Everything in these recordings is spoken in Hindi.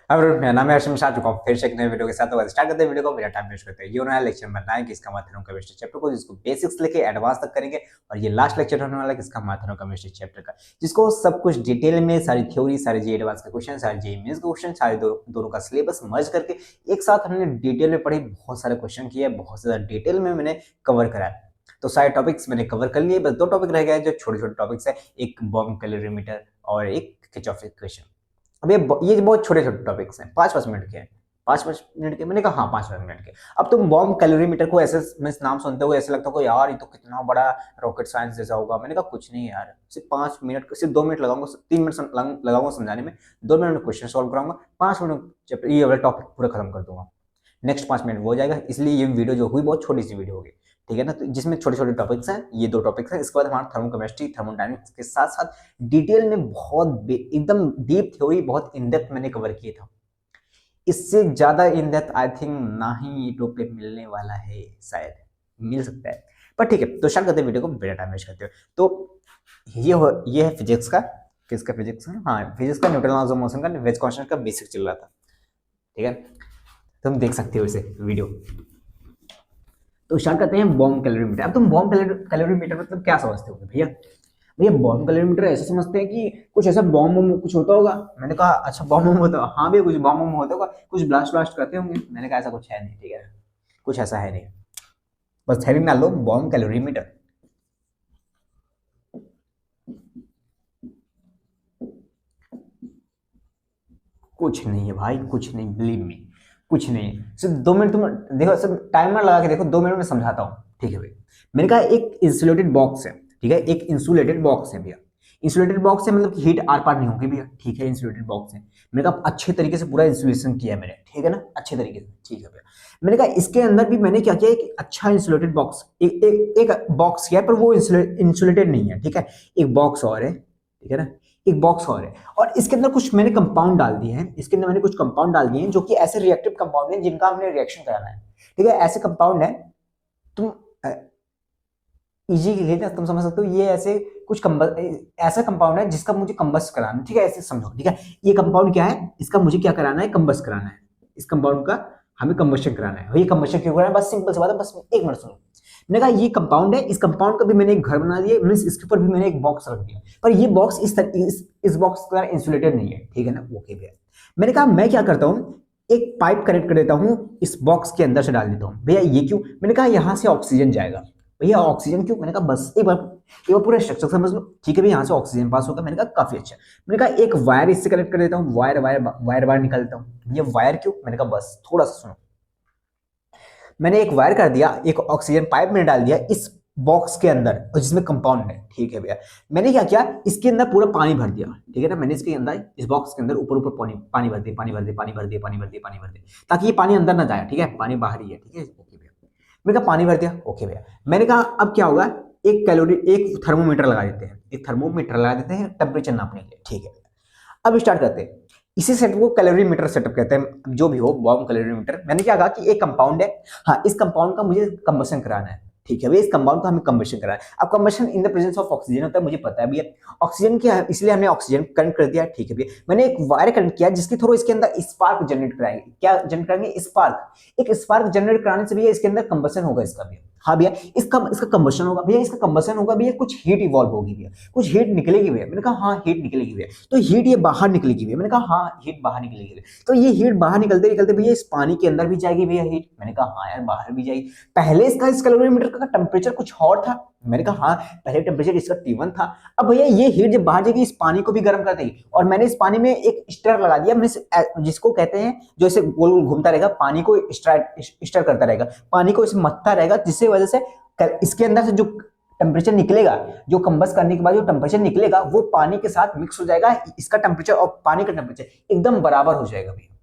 अब मेरा नाम है हर्षम शाह, चुका हूँ फिर से एक नए वीडियो के साथ। तो स्टार्ट करते हैं वीडियो को, बिना टाइम वेस्ट करते हैं। ये नया लेक्चर बनना है किसका माध्यम केमिस्ट्री चैप्टर को, जिसको बेसिक्स लेके एडवांस तक करेंगे। और ये लास्ट लेक्चर होने वाला है किसका, माध्यम केमिस्ट्री चैप्टर का, जिसको सब कुछ डिटेल में, सारी थ्योरी, सारे जी एडवांस के क्वेश्चन, सारे जी मेंस के क्वेश्चन, सारे दोनों का सिलेबस मर्ज करके एक साथ हमने डिटेल में पढ़ी। बहुत सारे क्वेश्चन किए, बहुत ज्यादा डिटेल में मैंने कवर करा। तो सारे टॉपिक्स मैंने कवर कर लिए, बस दो टॉपिक रह गए जो छोटे छोटे टॉपिक्स है, एक बॉम्ब कैलोरीमीटर और एक किरचॉफ इक्वेशन। अब ये बहुत छोटे छोटे टॉपिक्स हैं, 5-5 मिनट के हैं। 5-5 मिनट के, मैंने कहा हाँ 5-5 मिनट के। अब तुम बॉम्ब कैलोरीमीटर को ऐसे मैं नाम सुनते हुए ऐसे लगता है यार ये तो कितना बड़ा रॉकेट साइंस जैसा होगा। मैंने कहा कुछ नहीं यार, सिर्फ 5 मिनट, सिर्फ 2 मिनट लगाऊंगा, 3 मिनट लगाऊंगा समझाने में। 2 मिनट में क्वेश्चन सॉल्व कराऊंगा, 5 मिनट चैप्टर ये वाला टॉपिक पूरा खत्म कर दूंगा। नेक्स्ट 5 मिनट वो हो जाएगा। इसलिए ये वीडियो जो हुई बहुत छोटी सी वीडियो होगी, ठीक है ना। तो जिसमें छोटे छोटे टॉपिक्स हैं, ये दो टॉपिक्स हैं। इसके बाद हमारा थर्मोकेमिस्ट्री, थर्मोडायनेमिक्स के साथ साथ डिटेल में बहुत एकदम डीप थ्योरी, बहुत इन डेप्थ मैंने कवर किए था। इससे ज्यादा इन डेप्थ आई थिंक ना ही यूट्यूब पे मिलने वाला है, शायद मिल सकता है, पर ठीक है। तो स्टार्ट करते हैं वीडियो को, बिना टाइम वेस्ट करते हुए। तो ये है फिजिक्स का, किसका फिजिक्स का, हाँ फिजिक्स का, न्यूटन लॉज ऑफ मोशन का, वेज कांस्टेंट का बेसिक चल रहा था, ठीक है। तुम देख सकते हो इसे वीडियो। तो स्टार्ट करते हैं बॉम्ब कैलोरीमीटर। अब तुम बॉम्ब कैलोरीमीटर मतलब क्या समझते हो भैया? भैया बॉम्ब कैलोरीमीटर ऐसा समझते हैं कि कुछ ऐसा बॉम्ब वॉम्ब कुछ होता होगा। मैंने कहा अच्छा बॉम्ब वॉम्ब होता, हाँ भैया कुछ बॉम्ब वॉम्ब होता होगा, कुछ ब्लास्ट ब्लास्ट करते होंगे। मैंने कहा ऐसा कुछ है नहीं, ठीक है, कुछ ऐसा है नहीं। बस हेडिंग डाल लो बॉम्ब कैलोरीमीटर। कुछ नहीं है भाई, कुछ नहीं, बिलीव मी, कुछ नहीं है। सिर्फ 2 मिनट तुम देखो, सिर्फ टाइमर लगा के देखो, 2 मिनट में समझाता हूँ, ठीक है भाई। मैंने कहा एक इंसुलेटेड बॉक्स है, ठीक है, एक इंसुलेटेड बॉक्स है भैया। इंसुलेटेड बॉक्स है मतलब कि हीट आर पार नहीं होगी भैया, ठीक है। इंसुलेटेड बॉक्स है, मैंने कहा अच्छे तरीके से पूरा इंसुलेशन किया है मैंने, ठीक है ना, अच्छे तरीके से, ठीक है भैया। मैंने कहा इसके अंदर भी मैंने क्या किया, एक अच्छा इंसुलेटेड बॉक्स, एक बॉक्स किया है, पर वो इंसुलेटेड नहीं है, ठीक है। एक बॉक्स और है, ठीक है ना, एक बॉक्स और है। और इसके अंदर कुछ मैंने कंपाउंड डाल दिए हैं, इसके अंदर मैंने कुछ कंपाउंड डाल दिए हैं जो कि ऐसे रिएक्टिव कंपाउंड हैं जिनका हमने रिएक्शन कराना है, ठीक है। ऐसे कंपाउंड है, तुम इजी के लिए ना तुम समझ सकते हो, ये ऐसे कुछ ऐसा कंपाउंड है जिसका मुझे कंबस्ट कराना है, ठीक है, ऐसे समझो, ठीक है। ये कंपाउंड क्या है, इसका मुझे क्या कराना है, कंबस्ट कराना है। इस कंपाउंड का हमें कंबस्शन कराना है। ये कंबस्शन क्यों कराना है, बस सिंपल सी बात है, बस 1 मिनट सुनो। मैंने कहा ये कंपाउंड है, इस कंपाउंड का भी मैंने एक घर बना दिया, मींस इसके ऊपर भी मैंने एक बॉक्स रख दिया, पर ये बॉक्स इस बॉक्स का इंसुलेटेड नहीं है, ठीक है ना, ओके भैया। मैंने कहा मैं क्या करता हूँ, एक पाइप कनेक्ट कर देता हूँ, इस बॉक्स के अंदर से डाल देता हूँ। भैया ये क्यों? मैंने कहा यहां से ऑक्सीजन जाएगा। भैया ऑक्सीजन क्यों? मैंने कहा बस एक बार पूरा स्ट्रक्चर समझ लो, ठीक है भैया, यहाँ से ऑक्सीजन पास होगा। मैंने कहा काफी अच्छा। मैंने कहा एक वायर इससे कनेक्ट कर देता हूँ, वायर वायर वायर वायर निकालता हूँ। भैया वायर क्यों? मैंने कहा बस थोड़ा सा सुनो। मैंने एक वायर कर दिया, एक ऑक्सीजन पाइप मैंने डाल दिया इस बॉक्स के अंदर, और जिसमें कंपाउंड है, ठीक है भैया। मैंने क्या किया, इसके अंदर पूरा पानी भर दिया, ठीक है ना। मैंने इसके अंदर, इस बॉक्स के अंदर ऊपर ऊपर पानी पानी भर दिया, पानी भर दिया, पानी भर दिया, पानी भर दिया, पानी भर दिया, ताकि ये पानी अंदर ना जाए, ठीक है, पानी बाहर ही है, ठीक है, ओके भैया। मैंने कहा पानी भर दिया, ओके भैया। मैंने कहा अब क्या होगा, एक थर्मोमीटर लगा देते हैं, एक थर्मोमीटर लगा देते हैं टेम्परेचर नापने के लिए, ठीक है। अब स्टार्ट करते हैं। इसी सेटअप को कैलोरीमीटर सेटअप कहते हैं, जो भी हो बॉम्ब कैलोरीमीटर। मैंने क्या कहा कि एक कंपाउंड है, हाँ इस कंपाउंड का मुझे कंबशन कराना है, ठीक है भैया, इस कंपाउंड का हमें कंबशन कराना है। अब combustion in the presence of oxygen होता है, मुझे पता है भैया ऑक्सीजन क्या है, इसलिए हमने ऑक्सीजन कनेक्ट कर दिया, ठीक है भैया। मैंने एक वायर कनेक्ट किया जिसके थ्रू इसके अंदर स्पार्क जनरेट कराएंगे। क्या जनरेट करेंगे? स्पार्क। एक स्पार्क जनरेट कराने से भैया इसके अंदर कंबशन होगा इसका भैया, हाँ भैया, इसका कंबशन होगा भैया, इसका कंबशन होगा भैया, कुछ हीट इवॉल्व होगी भैया, कुछ हीट निकलेगी भैया। मैंने कहा हाँ हीट निकलेगी भैया, तो हीट ये बाहर निकलेगी भैया। मैंने कहा हाँ हीट बाहर निकलेगी भैया, तो ये हीट बाहर निकलते निकलते भैया इस पानी के अंदर भी जाएगी भैया हीट। मैंने कहा हाँ यार बाहर भी जाएगी। पहले इसका इस कैलोरीमीटर का टेम्परेचर कुछ और था। मैंने कहा हाँ पहले टेम्परेचर इसका T1 था। अब भैया ये हीट जब बाहर जाएगी इस पानी को भी गर्म कर देगी, और मैंने इस पानी में एक स्टर लगा दिया, जिसको कहते हैं जो ऐसे गोल गोल घूमता रहेगा, पानी को स्टर करता रहेगा, पानी को इसे मथता रहेगा, जिससे वजह से इसके अंदर से जो टेम्परेचर निकलेगा, जो कंबस करने के बाद जो टेम्परेचर निकलेगा वो पानी के साथ मिक्स हो जाएगा, इसका टेम्परेचर और पानी का टेम्परेचर एकदम बराबर हो जाएगा भैया।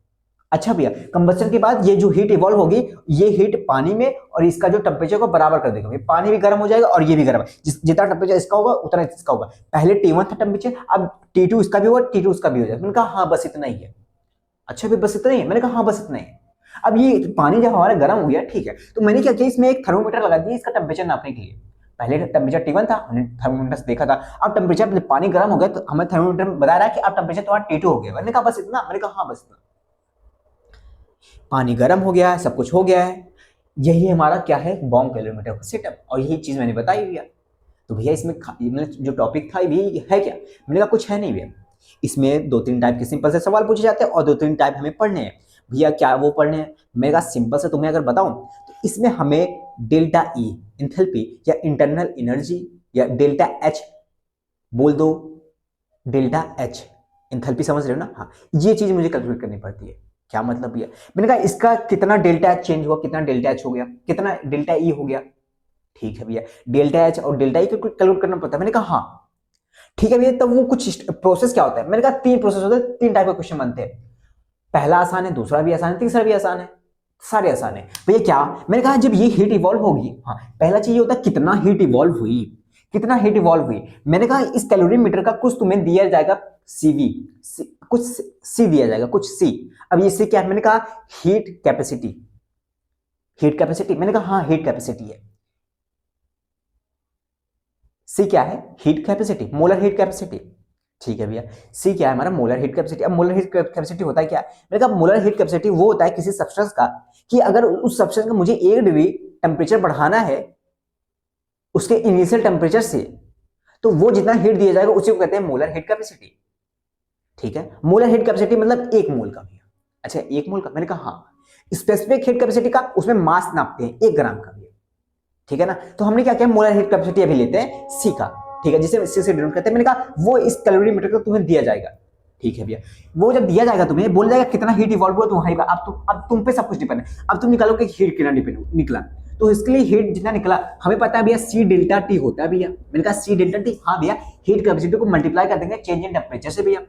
अच्छा भैया, कंबस्शन के बाद ये जो हीट इवॉल्व होगी, ये हीट पानी में और इसका जो टेम्परेचर को बराबर कर देगा, पानी भी गर्म हो जाएगा और ये भी गर्म। जितना टेम्परेचर इसका होगा उतना इसका होगा। पहले T1 था टेम्परेचर, अब T2 इसका भी होगा, T2 इसका भी हो जाएगा। मैंने कहा हाँ बस इतना ही है। अच्छा भी बस इतना ही है? मैंने कहा हाँ बस इतना ही है। अब ये पानी जब हमारा गर्म हो गया, ठीक है, तो मैंने क्या किया, इसमें एक थर्मोमीटर लगा दिया इसका टेम्परेचर नापने के लिए। पहले टेम्परेचर T1 था, हमने थर्मोमीटर से देखा था। अब टेम्परेचर पानी गर्म हो गया तो हमें थर्मोमीटर बता रहा है कि अब टेम्परेचर तुम्हारा T2 हो गया। मैंने कहा बस इतना? मैंने कहा हाँ बस इतना। पानी गर्म हो गया है, सब कुछ हो गया है, यही हमारा क्या है, बॉम्ब कैलोरीमीटर का सेटअप, और यही चीज मैंने बताई भैया। तो भैया इसमें मतलब जो टॉपिक था ये है क्या, मैंने कहा कुछ है नहीं भैया, इसमें 2-3 टाइप के सिंपल से सवाल पूछे जाते हैं और 2-3 टाइप हमें पढ़ने हैं। भैया क्या वो पढ़ने हैं, मैंने कहा सिंपल से तुम्हें अगर बताऊं तो इसमें हमें डेल्टा ई इंथैल्पी या इंटरनल एनर्जी या डेल्टा एच बोल दो, डेल्टा एच इंथैल्पी, समझ रहे हो ना, हाँ ये चीज मुझे कैलकुलेट करनी पड़ती है। क्या मतलब भैया, मैंने कहा इसका कितना डेल्टा एच चेंज हुआ, कितना डेल्टा एच हो गया, कितना डेल्टा ई हो गया, ठीक है भैया डेल्टा एच और डेल्टा ई को कैलकुलेट करना पड़ता है। मैंने कहा हाँ ठीक है भैया, तब वो कुछ प्रोसेस क्या होता है, मैंने कहा 3 प्रोसेस होते हैं, 3 टाइप के क्वेश्चन बनते हैं, पहला आसान है, दूसरा भी आसान है, तीसरा भी आसान है, सारे आसान है भैया। क्या, मैंने कहा जब ये हीट इवॉल्व होगी, हाँ पहला चीज ये होता है कितना हीट इवॉल्व हुई, कितना हीट इवॉल्व हुई। मैंने कहा इस कैलोरीमीटर का कुछ तुम्हें दिया जाएगा सीवी, कुछ सी दिया जाएगा, कुछ सी। अब ये सी क्या है, मैंने कहा हीट कैपेसिटी, हीट कैपेसिटी, मैंने कहा हाँ हीट कैपेसिटी है। सी क्या है, heat capacity, molar heat capacity, ठीक है भैया। सी क्या है हमारा, मोलर हीट कैपेसिटी। अब मोलर हीट कैपेसिटी होता है क्या, मैंने कहा मोलर हीट कैपेसिटी वो होता है किसी सब्सटेंस का, कि अगर उस सब्सटेंस का मुझे 1 डिग्री टेम्परेचर बढ़ाना है उसके इनिशियल टेम्परेचर से, तो वो जितना हीट दिया जाएगा उसी को कहते हैं मोलर हीट कैपेसिटी, ठीक है। मोलर हीट कैपेसिटी मतलब 1 मोल का भैया, अच्छा 1 मोल का, मैंने कहा हाँ। स्पेसिफिक हीट कैपेसिटी का उसमें मास नापते हैं 1 ग्राम का भैया, ठीक है ना। तो हमने क्या किया, मोलर हीट कैपेसिटी अभी लेते हैं सी का, ठीक है, जिसे सी से डिनोट करते हैं। मैंने कहा वो इस कैलोरीमीटर को तुम्हें दिया जाएगा, ठीक है भैया। वो जब दिया जाएगा तुम्हें बोल जाएगा कितना हीट इवॉल्व हुआ तुम्हारी का, अब तुम पे सब कुछ डिपेंड है। अब तुम निकालो कि हीट कितना डिपेंड निकला, तो इसके लिए हीट जितना निकला हमें पता है भैया सी डेल्टा टी होता है भैया। मैंने कहा सी डेल्टा टी, हाँ भैया हीट कैपेसिटी को मल्टीप्लाई कर देंगे चेंज इन टेम्परेचर से भैया,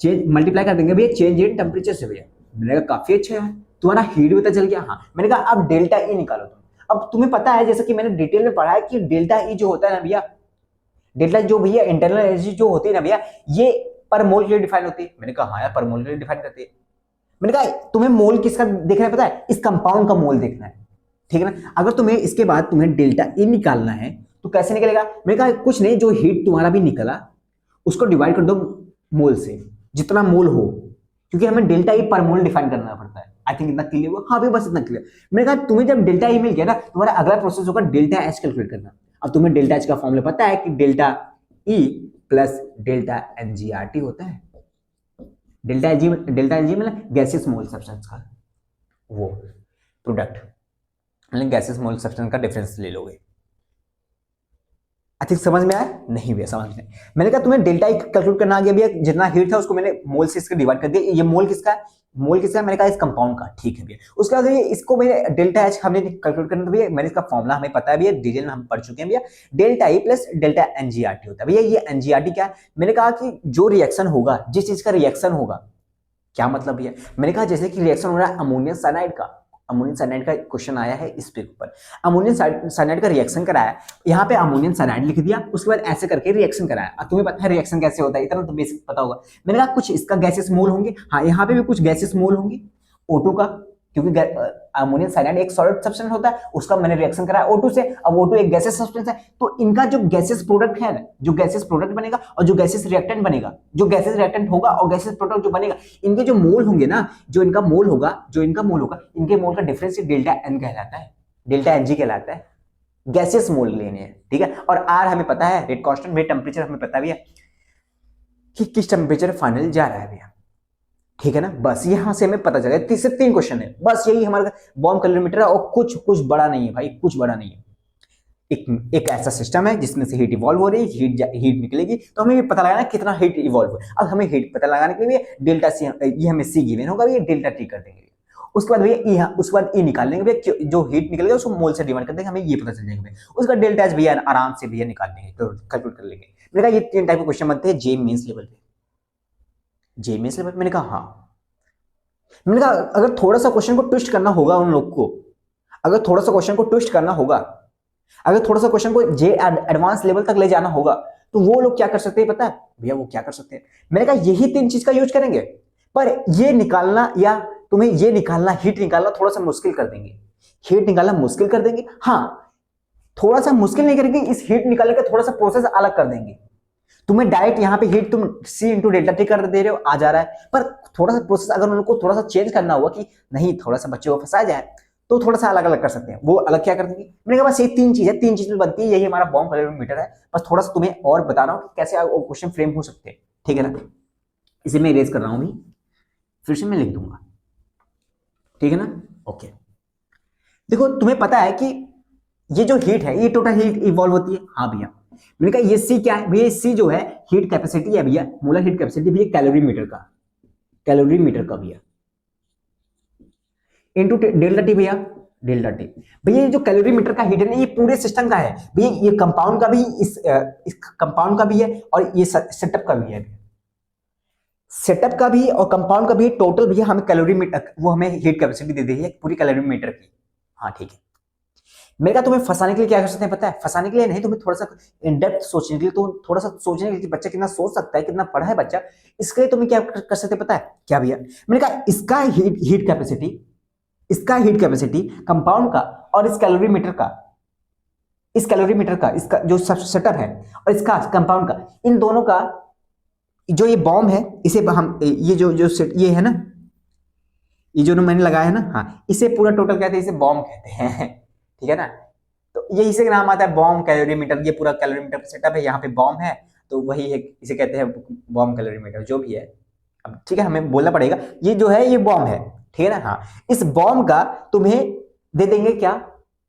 चेंज मल्टीप्लाई कर देंगे भैया चेंज इन टेम्परेचर से भैया। मैंने कहा काफी अच्छा है, तुम्हारा हीट भी पता चल गया, हाँ। मैंने कहा अब डेल्टा ई निकालो तुम। अब तुम्हें पता है जैसे कि मैंने डिटेल में पढ़ा है कि डेल्टा ई जो होता है ना भैया, डेल्टा जो भैया इंटरनल एनर्जी जो होती है ना भैया, ये पर मोल के लिए डिफाइन होती है। मैंने कहा हाँ यार पर मोल के लिए डिफाइन करती है। मैंने कहा तुम्हें मोल किसका देखना है पता है, इस कंपाउंड का मोल देखना है, ठीक है ना। अगर तुम्हें इसके बाद तुम्हें डेल्टा ई निकालना है तो कैसे निकलेगा, मैंने कहा कुछ नहीं, जो हीट तुम्हारा भी निकला उसको डिवाइड कर दो मोल से, जितना मोल हो, क्योंकि हमें डेल्टा ई पर मोल डिफाइन करना पड़ता है। आई थिंक इतना क्लियर हुआ, हाँ भाई बस इतना क्लियर। मैंने कहा तुम्हें जब डेल्टा ई मिल गया ना, तुम्हारा अगला प्रोसेस होगा डेल्टा एच कैलकुलेट करना। अब तुम्हें डेल्टा एच का फॉर्मूला पता है कि डेल्टा ई प्लस डेल्टा एनजीआरटी होता है। डेल्टा एनजी मतलब गैसियस मोल सब्सटेंस का वो प्रोडक्ट, मतलब गैसियस मोल सब्सटेंस का डिफरेंस ले लोगे। आई थिंक समझ में आया, नहीं भैया समझ में। मैंने कहा तुम्हें डेल्टा ई कैलकुलेट करना आ गया भैया, जितना हीट था उसको मैंने मोल से इसके डिवाइड कर दिया। ये मोल किसका है, मोल किसका है, मैंने कहा इस कंपाउंड का, ठीक है भैया। उसके बाद ये इसको मैंने डेल्टा एच हमने कैलकुलेट करना था भैया, मैंने इसका फॉर्मूला हमें पता है भैया, डिटेल में हम पढ़ चुके हैं भैया, डेल्टा ई प्लस डेल्टा एनजीआरटी होता है भैया। ये एनजीआरटी क्या है, मैंने कहा कि जो रिएक्शन होगा, जिस चीज का रिएक्शन होगा, क्या मतलब भैया, मैंने कहा जैसे कि रिएक्शन हो रहा है अमोनियम साइनाइड का, अमोनियम साइनाइड का क्वेश्चन आया है इस पे ऊपर, अमोनियम साइनाइड का रिएक्शन कराया, यहाँ पे अमोनियम साइनाइड लिख दिया, उसके बाद ऐसे करके रिएक्शन कराया। अब तुम्हें पता है रिएक्शन कैसे होता है, इतना तो बेसिक पता होगा। मैंने कहा कुछ इसका गैसेस मोल होंगे, हाँ यहाँ पे भी कुछ गैसेस मोल होंगे O2 का, क्योंकि अमोनियम साइनाइड एक सॉलिड सब्सटेंस होता है, उसका मैंने रिएक्शन कराया O2 से। अब O2 एक गैसेस सब्सटेंस है, तो इनका जो गैसेस प्रोडक्ट है ना, जो गैसेस प्रोडक्ट बनेगा और जो गैसेस रिएक्टेंट बनेगा, जो गैसेस रिएक्टेंट होगा और गैसेस प्रोडक्ट जो बनेगा, इनके जो मोल होंगे ना, जो इनका मोल होगा, इनके मोल का डिफरेंस डेल्टा एन कहलाता है, डेल्टा एनजी कहलाता है। गैसेस मोल लेने हैं, ठीक है। और आर हमें पता है रेट कांस्टेंट, रेट टेम्परेचर हमें पता भी है कि किस टेम्परेचर फाइनल जा रहा है भैया, ठीक है ना। बस यहां से हमें पता चला, 3 क्वेश्चन है बस, यही हमारा बॉम्ब कैलोरीमीटर है, और कुछ बड़ा नहीं है भाई, कुछ बड़ा नहीं है। एक ऐसा सिस्टम है जिसमें से हीट इवॉल्व हो रही है, हीट निकलेगी, तो हमें ये पता लगाना कितना हीट इवॉल्व हुआ। अब हमें हीट पता लगाने के लिए डेल्टा सी, ये हमें सी गिवन होगा, ये डेल्टा टी कर देंगे। उसके बाद भैया उसके बाद ई निकाल लेंगे भैया, जो हीट निकलेगा उसको मोल से डिवाइड कर देंगे, हमें ये पता चल जाएगा भैया। उसका डेल्टा एच भैया आराम से भैया निकाल लेंगे, तो कैलकुलेट कर लेंगे। मैंने कहा ये 3 टाइप के क्वेश्चन बनते हैं जे मेंस लेवल पे, जे मेंस लेवल। मैंने कहा हाँ, मैंने कहा अगर थोड़ा सा क्वेश्चन को ट्विस्ट करना होगा उन लोग को, अगर थोड़ा सा क्वेश्चन को ट्विस्ट करना होगा, अगर थोड़ा सा क्वेश्चन को जे एडवांस लेवल तक ले जाना होगा, तो वो लोग क्या कर सकते हैं पता है भैया, वो क्या कर सकते हैं, मैंने कहा यही 3 चीज का यूज करेंगे, पर ये निकालना या तुम्हें ये निकालना, हीट निकालना थोड़ा सा मुश्किल कर देंगे, हीट निकालना मुश्किल कर देंगे। हाँ थोड़ा सा मुश्किल नहीं करेंगे, इस हीट निकालने का थोड़ा सा प्रोसेस अलग कर देंगे। तुम्हें डायरेक्ट यहाँ पे हीट तुम C इंटू डेल्टा टी कर दे रहे हो, आ जा रहा है, पर थोड़ा सा प्रोसेस अगर उनको थोड़ा सा चेंज करना हुआ कि नहीं थोड़ा सा बच्चे को फंसाया जाए, तो थोड़ा सा अलग अलग कर सकते हैं। वो अलग क्या कर देंगे, मैंने कहा बस ये तीन चीज है, तीन चीज में बनती है, यही हमारा बॉम्ब कैलोरीमीटर है। बस थोड़ा सा तुम्हें और बता रहा हूँ कि कैसे क्वेश्चन फ्रेम हो सकते हैं, ठीक है ना। इसे मैं इरेज कर रहा हूँ अभी, फिर से मैं लिख दूंगा, ठीक है ना। ओके, देखो तुम्हें पता है कि ये जो हीट है ये टोटल हीट इवॉल्व होती है। हाँ भैया, मैंने कहा ये सी क्या है भैया, सी जो है हीट कैपेसिटी है भैया, मोलर हीट कैपेसिटी भैया कैलोरीमीटर का, कैलोरीमीटर का भैया, इनटू डेल्टा टी भैया, डेल्टा टी। भैया ये जो कैलोरीमीटर का हीट है ना, ये पूरे सिस्टम का है भैया, ये कंपाउंड का भी, इस कंपाउंड का भी है और ये सेटअप का भी है, सेटअप का भी और कंपाउंड का भी टोटल भैया हमें कैलोरीमीटर, वो हमें हीट कैपेसिटी दे दी है पूरी कैलोरीमीटर की। हाँ ठीक है, मेरे कहा तुम्हें फंसाने के लिए क्या कर सकते हैं पता है, फंसाने के लिए नहीं, तुम्हें थोड़ा सा इन डेप्थ सोचने के लिए, तो थोड़ा सा सोचने के लिए कि बच्चा कितना सोच सकता है, कितना पढ़ा है बच्चा, इसके लिए तुम्हें क्या कर सकते हैं पता है क्या भैया, मैंने कहा इसका हीट कैपेसिटी, इसका हीट कैपेसिटी कंपाउंड का और इस कैलोरीमीटर का, इस कैलोरीमीटर का, इसका जो सेटअप है और इसका कंपाउंड का, इन दोनों का जो ये बॉम्ब है, इसे हम ये जो ये है ना, ये जो मैंने लगाया है ना, हाँ इसे पूरा टोटल कहते हैं, इसे बॉम्ब कहते हैं ठीक है ना। तो ये इसे नाम आता है बॉम्ब कैलोरीमीटर, ये पूरा कैलोरीमीटर सेटअप है, यहाँ पे बॉम्ब है तो वही है, इसे कहते हैं बॉम्ब कैलोरीमीटर, जो भी है। अब ठीक है, हमें बोलना पड़ेगा ये जो है ये बॉम्ब है, ठीक है ना। हाँ, इस बॉम्ब का तुम्हें दे देंगे क्या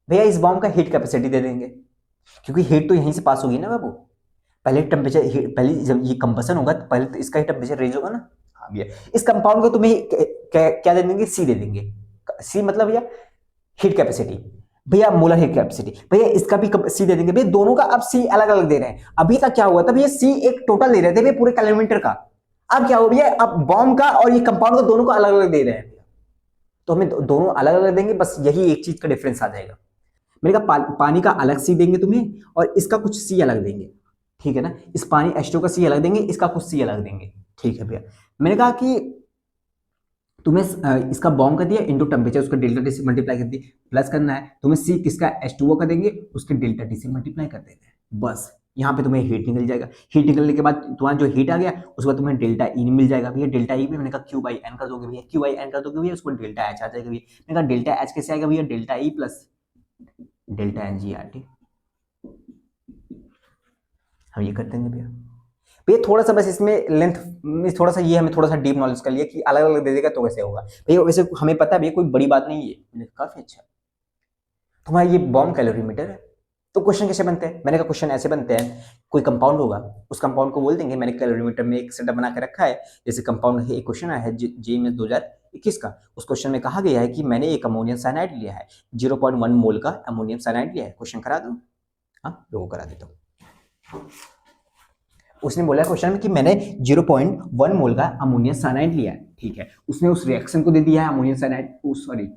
भैया, इस बॉम्ब का हीट कैपेसिटी दे देंगे, क्योंकि हीट तो यहीं से पास होगी ना बाबू, पहले टेम्परेचर, पहले जब ये कंबसन होगा तो पहले तो इसका ही टेम्परेचर रेज होगा ना। हाँ भैया, इस कंपाउंड को तुम्हें क्या दे देंगे, सी दे देंगे, सी मतलब भैया हीट कैपेसिटी, भैया मोलर हीट कैपेसिटी, भैया इसका भी सी दे देंगे भैया, दोनों का अब सी अलग अलग दे रहे हैं। अभी तक क्या हुआ था भैया, सी एक टोटल दे रहे थे भैया पूरे कैलोरीमीटर का, अब क्या हो भैया, अब बॉम्ब का और ये कंपाउंड का दोनों को अलग अलग दे रहे हैं, तो हमें दोनों अलग अलग देंगे, बस यही एक चीज का डिफरेंस आ जाएगा। मैंने कहा पानी का अलग सी देंगे तुम्हें और इसका कुछ सी अलग देंगे, ठीक है ना, इस पानी H2 का सी अलग देंगे, इसका कुछ सी अलग देंगे, ठीक है भैया। मैंने कहा कि तुम्हें इसका बॉम्ब कर दिया इंटू टेम्परेचर, उसका डेल्टा टी से मल्टीप्लाई कर दी, प्लस करना है तुम्हें सी किसका H2O का देंगे, उसके डेल्टा टी से मल्टीप्लाई कर देना है, बस यहाँ पे तुम्हें हीट निकल जाएगा। हीट निकलने के बाद तुम्हारा जो हीट आ गया उसके बाद तुम्हें डेल्टा ई मिल जाएगा भैया, डेल्टा ई में मैंने कहा क्यू बाई एन कर दोगे भैया, क्यू बाई एन कर दोगे भैया, उसको डेल्टा एच आ जाएगा भैया। मैंने कहा डेल्टा एच कैसे आएगा भैया, delta E plus delta N G R T, हम ये कर देंगे भैया। भैया थोड़ा सा बस इसमें लेंथ, थोड़ा सा ये हमें थोड़ा सा डीप नॉलेज कर लिया कि अलग अलग दे देगा तो कैसे होगा भैया, वैसे हमें पता है भैया कोई बड़ी बात नहीं है, काफी अच्छा। तुम्हारा ये बॉम्ब कैलोरीमीटर है, तो क्वेश्चन कैसे बनते हैं, मैंने कहा क्वेश्चन ऐसे बनते हैं, कोई कंपाउंड होगा, उस कंपाउंड को बोल देंगे मैंने कैलोरीमीटर में एक सेटअप बना के रखा है, जैसे कंपाउंड है, एक क्वेश्चन आया है जेईई में 2021 का, उस क्वेश्चन में कहा गया है कि मैंने एक अमोनियम साइनाइड लिया है, 0.1 मोल का अमोनियम साइनाइड लिया है, क्वेश्चन करा दो, हाँ लोगों करा देता हूँ। उसने बोला क्वेश्चन में कि मैंने 0.1 मोल का अमोनियम साइनाइड लिया है, ठीक है, उसने उस रिएक्शन को दे दिया है अमोनियम साइनाइड, सॉरी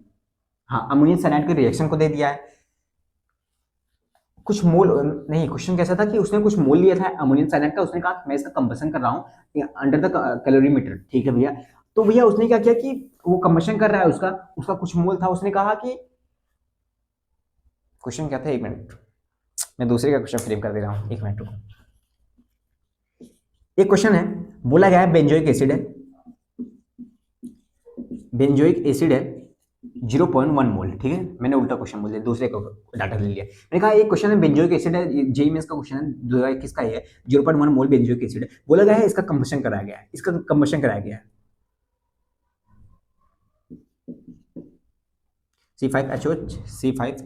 हाँ अमोनियम साइनाइड के रिएक्शन को दे दिया है, कुछ मोल नहीं, क्वेश्चन कैसा था कि उसने कुछ मोल लिया था अमोनियम साइनाइड का, उसने कहा मैं इसका कंबसन कर रहा हूँ अंडर द कैलोरीमीटर, ठीक है भैया। तो भैया उसने क्या किया कि वो कंबसन कर रहा है, उसका उसका कुछ मोल था, उसने कहा कि क्वेश्चन क्या था, एक मिनट मैं दूसरे का क्वेश्चन फ्रेम कर दे रहा हूँ, एक मिनट रुको। एक क्वेश्चन है, बोला गया है बेंजोइक एसिड है, बेंजोइक एसिड है 0.1 मोल, ठीक है, मैंने उल्टा क्वेश्चन बोल दिया, दूसरे को डाटा ले लिया। मैंने कहा एक क्वेश्चन है बेंजोइक एसिड है, जेईई में इसका क्वेश्चन है 2021 का है, 0.1 मोल बेंजोइक एसिड है, बोला गया है इसका कंबशन कराया गया है, इसका कंबशन कराया गया है C5HOH C5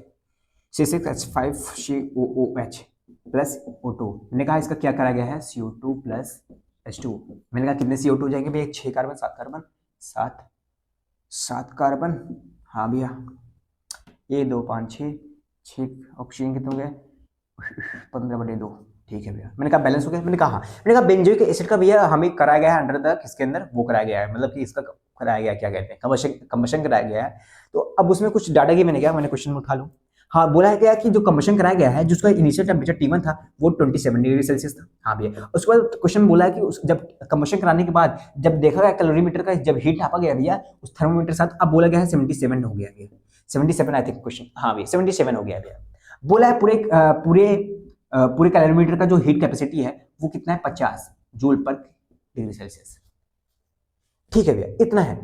C6H5COOH plus O2, मैंने कहा इसका क्या कराया गया है CO2 प्लस H2। मैंने कहा कितने CO2 हो जाएंगे भैया, 6 कार्बन 7 कार्बन 7 कार्बन, हाँ भैया ये 2 5 6 ऑक्सीजन कितने हो गए 15/2, ठीक है भैया। मैंने कहा बैलेंस हो गया, मैंने कहा हाँ, मैंने कहा बेंजोइक एसिड का भैया हमें कराया गया है अंडर द किसके अंदर, वो कराया गया है, मतलब कि इसका कराया गया क्या कहते हैं कंबशन कराया गया है। तो अब उसमें कुछ डाटा की मैंने क्वेश्चन में उठा लूँ, हाँ बोला है क्या कि जो कंबशन कराया गया है जिसका इनिशियल टेम्परेचर T1 था वो 27 डिग्री सेल्सियस था, हाँ भैया। उसके बाद क्वेश्चन बोला है कि जब कंबशन कराने के बाद जब देखा गया कैलोरीमीटर का जब हीट नापा गया भैया उस थर्मोमीटर के साथ, अब बोला गया है 77 हो गया भैया, 77 आई थिंक क्वेश्चन, हाँ भैया 77 हो गया भैया। बोला है पूरे कैलोरीमीटर का जो हीट कैपेसिटी है वो कितना है 50 जूल पर डिग्री सेल्सियस। ठीक है भैया, इतना है।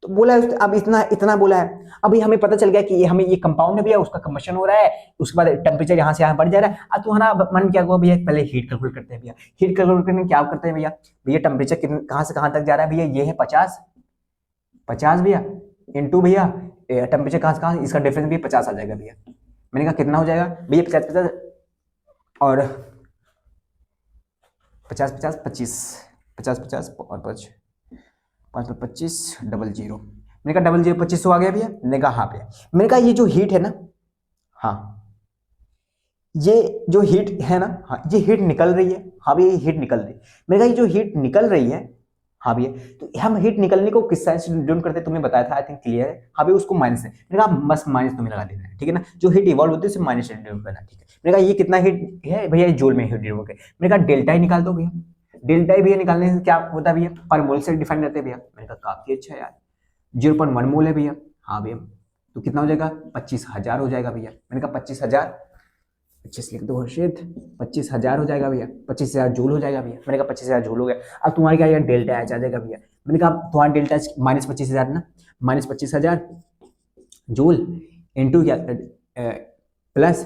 तो बोला है अब इतना इतना बोला है। अभी हमें पता चल गया कि ये हमें ये कंपाउंड है भैया, उसका कंबशन हो रहा है, उसके बाद टेम्परेचर यहाँ से यहाँ बढ़ जा रहा है। अब तुम्हारा मन क्या हुआ भैया, पहले हीट कैलकुलेट करते हैं भैया। हीट कैलकुलेट करने क्या करते हैं भैया, भैया टेम्परेचर कहाँ से कहाँ तक जा रहा है भैया, ये है 50 भैया इंटू भैया टेम्परेचर कहाँ से कहाँ, इसका डिफरेंस भी 50 आ जाएगा भैया। मैंने कहा कितना हो जाएगा भैया, 50 और 50 25 50 और 5 5 25 डबल जीरो। मैंने कहा डबल जीरो 25 आ गया भैया। मैंने कहा हाँ भैया। मैंने कहा ये जो हीट है ना, हाँ ये जो हीट है ना, हाँ ये हीट निकल रही है, हाँ भैया ये हीट निकल रही है। मैंने कहा ये जो हीट निकल रही है, हाँ भैया, तो हम हीट निकलने को किस साइन से डिनोट करते हैं, तुमने बताया था, आई थिंक क्लियर है। हाँ भैया उसको माइनस है। मैंने कहा बस माइनस तुम्हें लगा देना है, ठीक है ना, जो हीट इवॉल्व होती है उसे माइनस से डिनोट करना है, ठीक है। मैंने कहा ये कितना हीट है भैया, जूल में हीट डिनोट है। मैंने कहा डेल्टा ही निकाल दो भैया। डेल्टा ही भैया निकालने से क्या होता है भैया, पर मोल से डिफाइन करते हैं भैया। मैंने कहा काफी अच्छा यार, 0.1 मोल है भैया। हाँ भैया, तो कितना हो जाएगा, 25,000 हो जाएगा भैया। मैंने कहा 25,000, 25 लिख दो हर्षित, 25,000 हो जाएगा भैया, 25,000 जूल हो जाएगा भैया। मैंने कहा 25,000 जूल हो गया। अब तुम्हारे क्या यार डेल्टा एच आ जाएगा भैया। मैंने कहा तुम्हारा डेल्टा एच माइनस 25,000 ना, माइनस 25,000 जूल इंटू क्या plus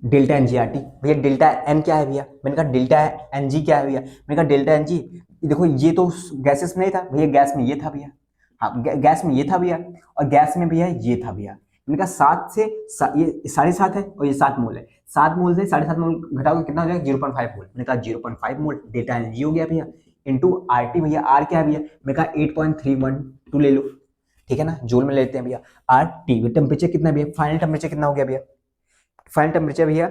delta N G R T. भैया डेल्टा एन क्या है भैया, मैंने कहा डेल्टा एन जी क्या है भैया। मैंने कहा डेल्टा एन जी, देखो ये तो गैसेस में नहीं था भैया, गैस में ये था भैया। हाँ गैस में ये था भैया, और गैस में भैया ये था भैया। मैंने कहा 7 से ये 7.5 है और ये 7 मोल है, 7 मोल से 7.5 मोल घटाओगे कितना हो जाएगा, 0.5 मोल। मैंने कहा 0.5 मोल डेल्टा एन जी हो गया भैया, इंटू आर टी भैया, आर क्या है भैया, मैंने कहा 8.312 ले लो, ठीक है ना, जूल में लेते हैं भैया। आर टी टेम्परेचर कितना भैया, फाइनल टेम्परेचर कितना हो गया भैया, फाइनल टेम्परेचर भैया,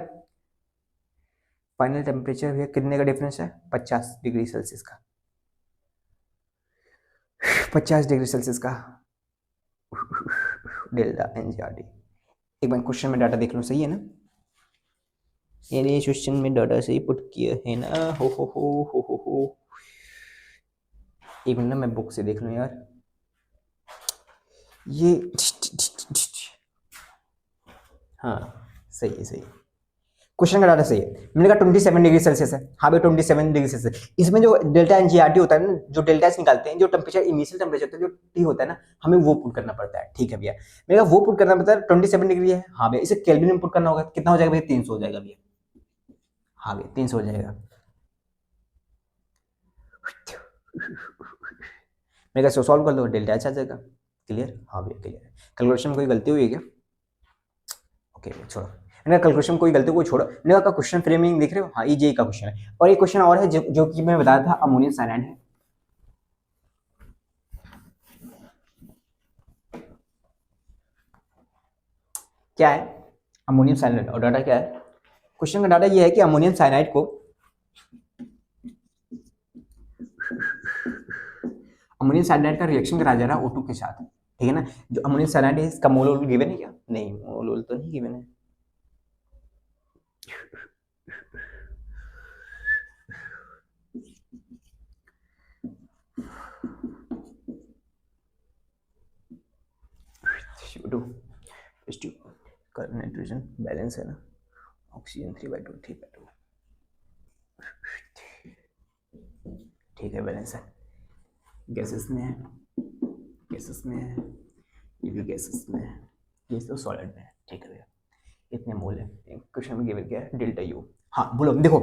फाइनल टेम्परेचर भैया कितने का डिफरेंस है, 50 डिग्री सेल्सियस का, 50 डिग्री सेल्सियस का डेल्टा एनजीआरटी। एक बार क्वेश्चन में डाटा देख लो, सही है ना, ये क्वेश्चन में डाटा सही पुट किया है ना, हो। एक मिनट ना मैं बुक से देख लूं यार, ये हाँ सही है, सही है, क्वेश्चन का डाटा सही है। मैंने कहा 27 डिग्री सेल्सियस है, हाँ भाई 27 डिग्री सेल्सियस। इसमें जो डेल्टा एनजीआरटी होता है ना, जो डेल्टा एच निकालते हैं, जो टेम्परेचर इनिशियल टेम्परेचर होता है, जो टी होता है ना, हमें वो पुट करना पड़ता है, ठीक है भैया। मैंने कहा वो पुट करना पड़ता है, 27 डिग्री है, हाँ भैया, इसे केल्विन में पुट करना होगा, कितना हो जाएगा भैया, 300 हो जाएगा भैया। हाँ भैया 300 हो जाएगा। मैं कैसे सॉल्व कर लो, डेल्टा एच आ जाएगा, क्लियर, हाँ भैया क्लियर है। कैलकुलेशन में कोई गलती हुई है क्या, ओके छोड़ो। मैंने कहा कैलकुलेशन कोई गलती को छोड़ो। मैंने कहा क्वेश्चन फ्रेमिंग देख रहे हो, हाँ ये जेई का क्वेश्चन है। और एक क्वेश्चन और है जो कि मैं बताया था, अमोनियम साइनाइड है। क्या है अमोनियम साइनाइड, और डाटा क्या है, क्वेश्चन का डाटा ये है कि अमोनियम साइनाइड को, अमोनियम साइनाइड का रिएक्शन कराया जा रहा है O2 के साथ, ठीक है ना। जो अमोनियम साइनाइड है इसका मोल गिवन है क्या, नहीं मोल तो नहीं गिवन है। नाइट्रोजन बैलेंस है ना, ऑक्सीजन 3/2 3/2, ठीक है बैलेंस है। गैसेस में है, गैसेस में है, ये भी गैसेस में है, ये तो सॉलिड में है, ठीक है भैया, इतने मोल है। क्वेश्चन में गिवन क्या है, डेल्टा यू। हाँ बोलो, देखो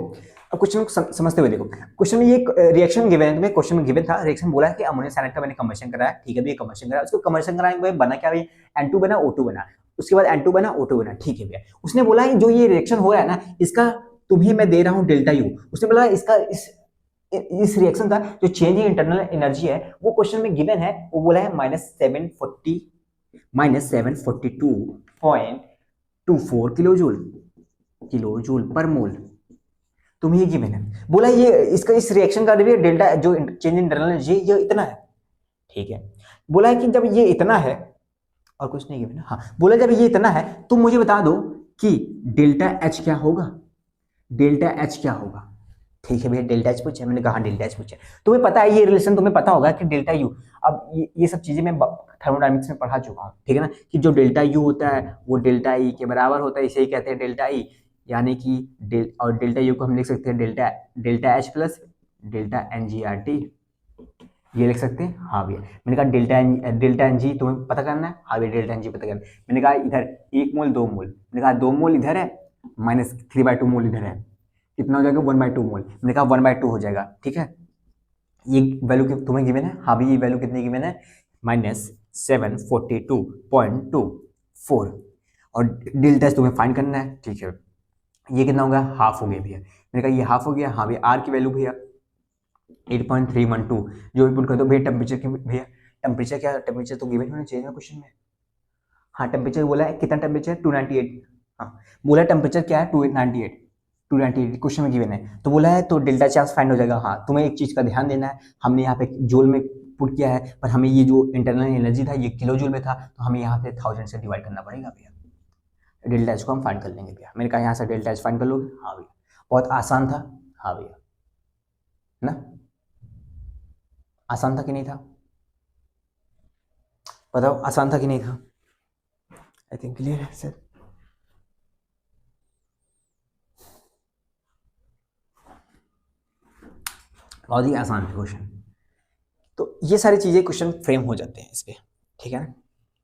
अब क्वेश्चन को समझते हुए देखो, क्वेश्चन में ये रिएक्शन गिवन है तुम्हें, क्वेश्चन में गिवन था रिएक्शन, बोला है कि अमोनियम साइनाइड का मैंने कंबशन कराया, ठीक है भैया कंबशन कराया, उसको कंबशन कराने के बाद बना क्या भैया, N2 बना O2 बना, उसके बाद N2 बना O2 बना, ठीक है भैया। उसने बोला है जो ये रिएक्शन हो रहा है ना, इसका तुम्हें मैं दे रहा हूँ डेल्टा यू। उसने बोला इसका इस रिएक्शन का जो चेंज इन इंटरनल एनर्जी है वो क्वेश्चन में गिवन है, वो बोला है -742.24 किलो जूल पर मोल, तुम्हें ये गिवन है। बोला ये इसका इस रिएक्शन का डेल्टा जो चेंज इन इंटरनल एनर्जी ये इतना है, ठीक है। बोला है कि जब ये इतना है, और कुछ नहीं गिवन, हाँ बोला जब ये इतना है तो मुझे बता दो कि डेल्टा एच क्या होगा, डेल्टा एच क्या होगा, ठीक है भैया डेल्टा एच पूछे, मैंने कहा डेल्टा एच पूछे, तुम्हें पता है ये रिलेशन, तुम्हें पता होगा कि डेल्टा यू, अब ये सब चीजें मैं थर्मोडायनेमिक्स में पढ़ा चुका हूँ, ठीक है ना, कि जो डेल्टा यू होता है वो डेल्टा ई के बराबर होता है, इसे ही कहते हैं डेल्टा ई, यानी कि और डेल्टा यू को हम लिख सकते हैं delta delta H plus delta N G R T, ये लिख सकते हैं। हाँ भैया, मैंने कहा डेल्टा एन जी तुम्हें पता करना है। हाँ भैया, डेल्टा एन जी पता करना है। मैंने कहा इधर 1 मोल 2 मोल, मैंने कहा 2 मोल इधर है माइनस 3/2 मोल इधर है, कितना हो जाएगा 1/2 मोल। मैंने कहा 1/2 हो जाएगा, ठीक है। ये वैल्यू तुम्हें गिवन है। हाँ भैया, ये वैल्यू कितनी गिवन है, -742.24, और डेल्टा तुम्हें फाइंड करना है, ठीक है। ये कितना होगा, हाफ हो गया भैया। मैंने कहा ये हाफ हो गया। हाँ भैया, आर की वैल्यू भैया 8.312, जो भी पुट कर दो भैया। टेम्परेचर की भैया, टेम्परेचर क्या, टेम्परेचर तो गिवन होना चाहिए ना क्वेश्चन में। हाँ, टेम्परेचर बोला है, कितना टेम्परेचर, 298। हाँ, बोला टेम्परेचर क्या है, 298, 298 क्वेश्चन में गिवन है, तो बोला है तो डेल्टा चार्ज फाइंड हो जाएगा। हाँ, तुम्हें एक चीज का ध्यान देना है, हमने यहाँ पे जूल में पुट किया है, पर हमें ये जो इंटरनल एनर्जी था ये किलो जूल में था, तो हमें यहाँ पे 1000 से डिवाइड करना पड़ेगा भैया। डेल्टा एच को हम फाइंड कर लेंगे भैया। मैंने कहा यहाँ से डेल्टा एच फाइंड कर लोगे। हाँ भैया, बहुत आसान था। हाँ भैया, ना आसान था कि नहीं था, बताओ आसान था कि नहीं था। आई थिंक क्लियर है सर। बहुत ही आसान है क्वेश्चन। तो ये सारी चीजें क्वेश्चन फ्रेम हो जाते हैं इस पे, ठीक है ना।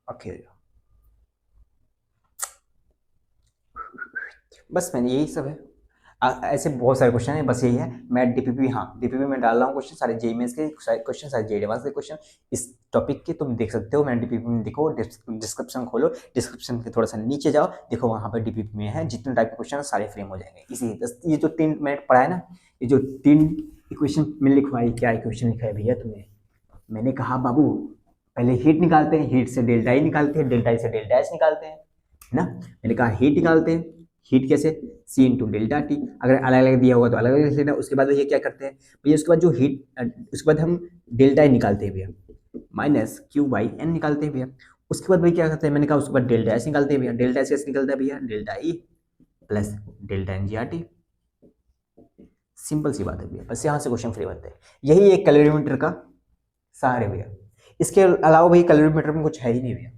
ओके, बस मैंने यही सब है। ऐसे बहुत सारे क्वेश्चन है, बस यही है। मैं डीपीपी, हाँ डीपीपी में डाल रहा हूँ क्वेश्चन, सारे जेई मेंस के क्वेश्चन, सारे जेई एडवांस के क्वेश्चन इस टॉपिक के तुम देख सकते हो। मैंने डीपीपी में, देखो डिस्क्रिप्शन खोलो, डिस्क्रिप्शन के थोड़ा सा नीचे जाओ, देखो वहाँ पर डीपीपी में है जितने टाइप के क्वेश्चन सारे फ्रेम हो जाएंगे। इसी ये जो 3 मिनट पढ़ा है ना, ये जो 3 इक्वेशन में लिखवाई, क्या इक्वेशन लिखा है भैया तुमने। मैंने कहा बाबू पहले हीट निकालते हैं, हीट से डेल्टा ई निकालते हैं, डेल्टा ई से डेल्टा एच निकालते हैं, है ना। मैंने कहा हीट निकालते हैं, हीट कैसे, सी इंटू डेल्टा टी, अगर अलग अलग दिया होगा तो अलग अलग लिख लेना। उसके बाद भैया क्या करते हैं भैया, उसके बाद जो हीट, उसके बाद हम डेल्टा ई निकालते हैं भैया, माइनस क्यू बाई एन निकालते हैं भैया। उसके बाद भैया क्या करते हैं, मैंने कहा उसके बाद डेल्टा एस निकालते हैं भैया। डेल्टा एस कैसे निकलता है भैया, delta E plus delta N G R T. Simple सी बात है भैया, बस यहाँ से क्वेश्चन फ्री बनते हैं। यही एक कैलोरीमीटर का सार है भैया। इसके अलावा भैया कैलोरीमीटर में कुछ है ही नहीं भैया,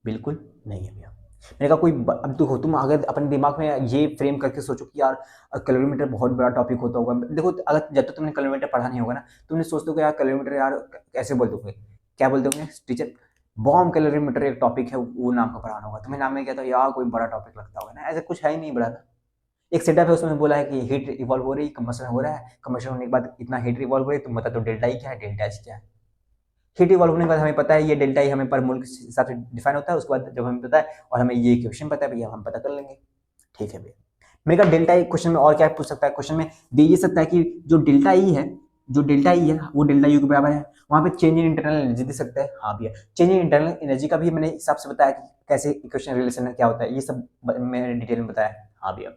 बिल्कुल नहीं है भैया। मैंने कहा कोई अब देखो, तुम अगर अपने दिमाग में ये फ्रेम करके सोचो कि यार कैलोरीमीटर बहुत बड़ा टॉपिक होता होगा। देखो, अगर जब तक तुमने कैलोरीमीटर पढ़ा नहीं होगा ना, तुमने सोचते हो कि यार कैलोरीमीटर यार कैसे बोलते होगे, क्या बोलते होंगे टीचर, बॉम्ब कैलोरीमीटर एक टॉपिक है, वो नाम का पढ़ाना होगा तुम्हें। नाम में क्या था यार, कोई बड़ा टॉपिक लगता होगा ना, ऐसा कुछ है ही नहीं बड़ा। एक सेटअप है, उसमें बोला है कि हीट इवॉल्व हो रही है, कंबशन हो रहा है, कंबशन होने के बाद इतना हीट इवॉल्व हो रही है, तुम बता दो डेल्टा ई क्या है, डेल्टा एच क्या है। हीट इवॉल्व होने के बाद हमें पता है ये डेल्टा ई हमें पर मोल के हिसाब से डिफाइन होता है। उसके बाद जब हमें पता है और हमें ये इक्वेशन पता है भैया, हम पता कर लेंगे, ठीक है भैया। मैंने कहा डेल्टा ई क्वेश्चन में और क्या पूछ सकता है, क्वेश्चन में दे ये सकता है कि जो डेल्टा ई है, जो डेल्टा ई है वो डेल्टा यू के बराबर है। वहाँ पे चेंज इन इंटरनल एनर्जी दे सकता है। हाँ भैया, चेंज इन इंटरनल एनर्जी का भी मैंने हिसाब से बताया कि कैसे इक्वेशन रिलेशन है, क्या होता है, ये सब मैंने डिटेल में बताया। हाँ भैया,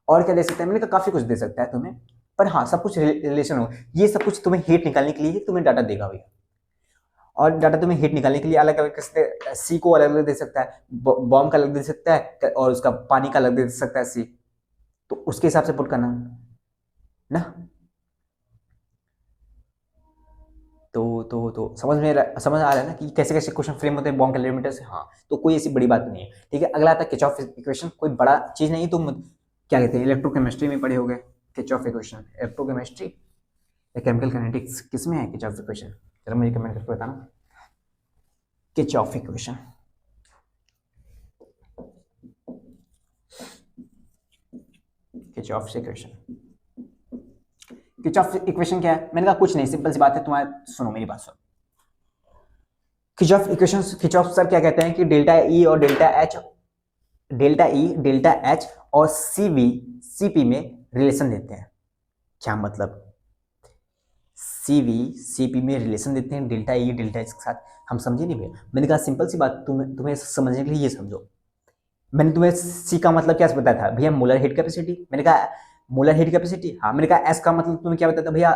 और क्या दे सकता है, मैंने कहा काफी कुछ दे सकता है तुम्हें, पर हाँ सब कुछ रिलेशन हो। ये सब कुछ तुम्हें हीट निकालने के लिए तुम्हें डाटा देगा भैया, और डाटा तुम्हें हीट निकालने के लिए अलग अलग किस्म, सी को अलग अलग दे सकता है, बॉम्ब का अलग दे सकता है, और उसका पानी का अलग दे सकता है सी, तो उसके हिसाब से पुट करना ना। तो समझ आ रहा है ना कि कैसे कैसे क्वेश्चन फ्रेम होते हैं बॉम्ब कैलोरीमीटर से। हाँ, तो कोई ऐसी बड़ी बात नहीं है, ठीक है। अगला आता है किरचॉफ इक्वेशन, कोई बड़ा चीज नहीं, तुम क्या कहते हैं इलेक्ट्रोकेमिस्ट्री में पढ़े होगे किरचॉफ इक्वेशन, इलेक्ट्रोकेमिस्ट्री या केमिकल काइनेटिक्स, किसमें है किरचॉफ इक्वेशन, चलो मुझे कमेंट करके बताना Kirchhoff equation. Kirchhoff equation, Kirchhoff equation क्या है, मैंने कहा कुछ नहीं, सिंपल सी बात है, तुम्हारे सुनो मेरी बात सुनो। किरचॉफ इक्वेशन, किरचॉफ सर क्या कहते हैं कि डेल्टा ई और delta H, delta E delta H और सीवी सीपी में रिलेशन देते हैं। क्या मतलब, सीवी सीपी में रिलेशन देते हैं डेल्टा ई डेल्टा एच के साथ, हम समझे नहीं भैया। मैंने कहा सिंपल सी बात, तुम्हें समझने के लिए ये समझो। मैंने तुम्हें सी का मतलब क्या बताया था भैया, मोलर हीट कैपेसिटी। मैंने कहा मोलर हीट कैपेसिटी। हाँ, मैंने कहा एस का मतलब तुम्हें क्या बताया था भैया,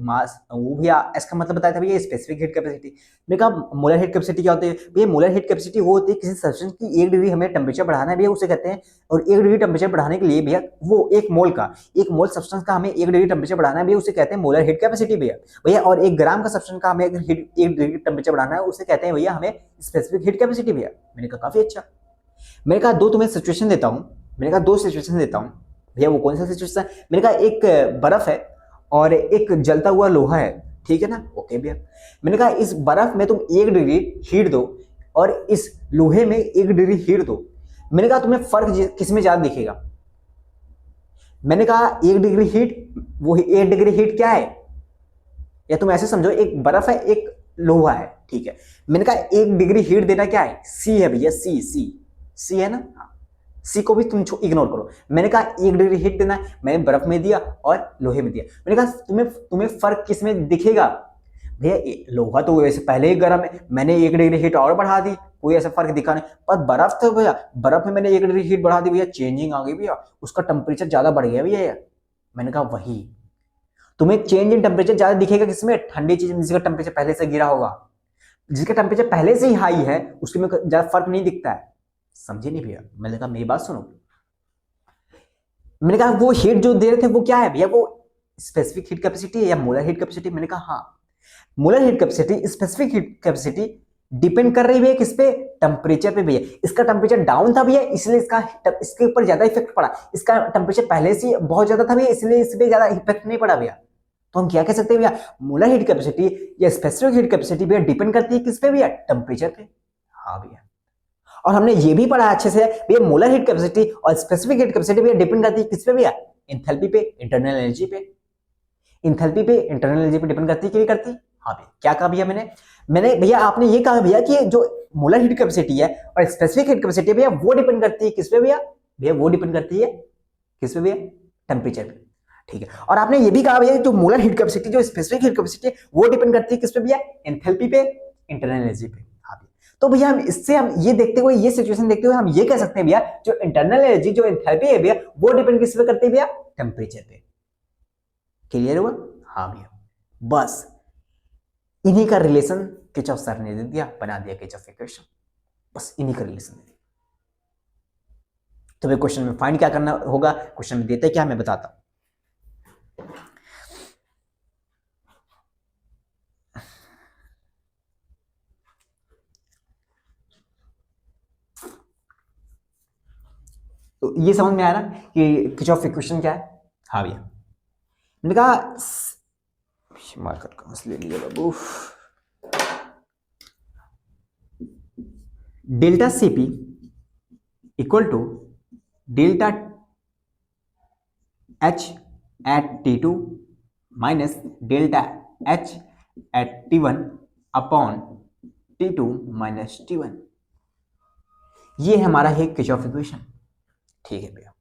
मास, वो भैया एस का मतलब बताया था भैया स्पेसिफिक हीट कैपेसिटी। मैंने कहा मोलर हीट कैपेसिटी क्या होती है भैया, मोलर हीट कैपेसिटी वो होती है किसी सब्सटेंस की 1 डिग्री हमें टेम्परेचर बढ़ाना है भैया, उसे कहते हैं। और 1 डिग्री टेम्परेचर बढ़ाने के लिए भैया, वो एक मोल सब्सटेंस का हमें 1 डिग्री टेम्परेचर बढ़ाना है भैया, उसे कहते हैं मोलर हीट कैपेसिटी भैया भैया। और 1 ग्राम का सब्सटेंस का हमें 1 डिग्री टेम्परेचर बढ़ाना है, उसे कहते हैं भैया हमें स्पेसिफिक हीट कैपेसिटी भैया। मैंने कहा काफी अच्छा। मैंने कहा दो तुम्हें सिचुएशन देता हूं, मैंने कहा दो सिचुएशन देता हूँ भैया, वो कौन सा सिचुएशन? मैंने कहा एक बर्फ है और एक जलता हुआ लोहा है, ठीक है ना? ओके भैया। मैंने कहा इस बर्फ में तुम 1 डिग्री हीट दो और इस लोहे में 1 डिग्री हीट दो, मैंने कहा तुम्हें फर्क किस में ज्यादा दिखेगा? मैंने कहा 1 डिग्री हीट, वो 1 डिग्री हीट क्या है? या तुम ऐसे समझो, एक बर्फ है एक लोहा है, ठीक है। मैंने कहा 1 डिग्री हीट देना क्या है? सी है भैया, सी सी सी है ना, सी को भी तुम इग्नोर करो। मैंने कहा 1 डिग्री हीट देना है, मैंने बर्फ में दिया और लोहे में दिया। मैंने कहा तुम्हें फर्क किस में दिखेगा? भैया लोहा तो वैसे पहले ही गर्म है, मैंने 1 डिग्री हीट और बढ़ा दी, कोई ऐसा फर्क दिखा नहीं। पर बर्फ तो भैया, बर्फ में मैंने 1 डिग्री हीट बढ़ा दी भैया, चेंजिंग आ गई भैया, उसका टेम्परेचर ज्यादा बढ़ गया भैया। मैंने कहा वही, तुम्हें चेंज इन टेम्परेचर ज्यादा दिखेगा किसमें? ठंडी चीज में जिसका टेम्परेचर पहले से गिरा होगा, जिसका टेम्परेचर पहले से ही हाई है उसमें ज्यादा फर्क नहीं दिखता है। समझे नहीं भैया? मैंने कहा मेरी बात सुनो। मैंने कहा वो हीट जो दे रहे थे वो क्या है भैया? वो स्पेसिफिक हीट कैपेसिटी है या मोलर हीट कैपेसिटी? मैंने कहा हाँ, molar heat capacity, specific heat capacity depend कर रही है किस पे? टेम्परेचर पे भैया। इसका टेम्परेचर डाउन था भैया, इसलिए इसके ऊपर ज्यादा इफेक्ट पड़ा। इसका टेम्परेचर पहले से बहुत ज्यादा था भैया, इसलिए इस पे ज्यादा इफेक्ट नहीं पड़ा भैया। तो हम क्या कह सकते हैं भैया? मोलर हीट कैपेसिटी या स्पेसिफिक हीट कैपेसिटी भैया डिपेंड करती है किस पे भैया? टेम्परेचर पे। हाँ भैया, और हमने ये भी पढ़ा अच्छे से भैया, मोलर हीट कैपेसिटी और स्पेसिफिक हीट कैपेसिटी भैया डिपेंड करती है किस पे भैया? एंथैल्पी पे, इंटरनल एनर्जी पे। इंथैल्पी पे, इंटरनल एनर्जी पे डिपेंड करती है कि करती? हाँ भैया। क्या कहा भैया मैंने? मैंने भैया आपने ये कहा भैया कि जो मोलर हीट कैपेसिटी है और स्पेसिफिक हीट कैपेसिटी भैया वो डिपेंड करती है किस पे भैया? भैया वो डिपेंड करती है किस पे भैया? टेम्परेचर पे, ठीक है। और आपने ये भी कहा भैया जो मोलर हीट कैपेसिटी, जो स्पेसिफिक हीट कैपेसिटी है वो डिपेंड करती है किस पे भैया? एंथैल्पी पे, इंटरनल एनर्जी पे। हाँ भैया, तो भैया हम ये देखते हुए, ये सिचुएशन देखते हुए हम ये कह सकते हैं भैया जो इंटरनल एनर्जी, जो एंथैल्पी है भैया, वो डिपेंड किस पे करती है भैया? टेम्परेचर पे। क्लियर हुआ? हाँ भैया, बस इन्हीं का रिलेशन किरचॉफ सर ने दे दिया, बना दिया किरचॉफ इक्वेशन। बस इन्हीं का रिलेशन दे दिया। तो क्वेश्चन में फाइंड क्या करना होगा? क्वेश्चन में देते क्या, मैं बताता हूं। तो ये समझ में आ रहा कि किरचॉफ इक्वेशन क्या है? हाँ भैया, मैंने कहा मार्कर कहां से ले लिया बाबू? Delta CP equal to delta H at T2 minus delta H at T1 upon T2 minus T1। ये हमारा है किरचॉफ इक्वेशन, ठीक है भैया।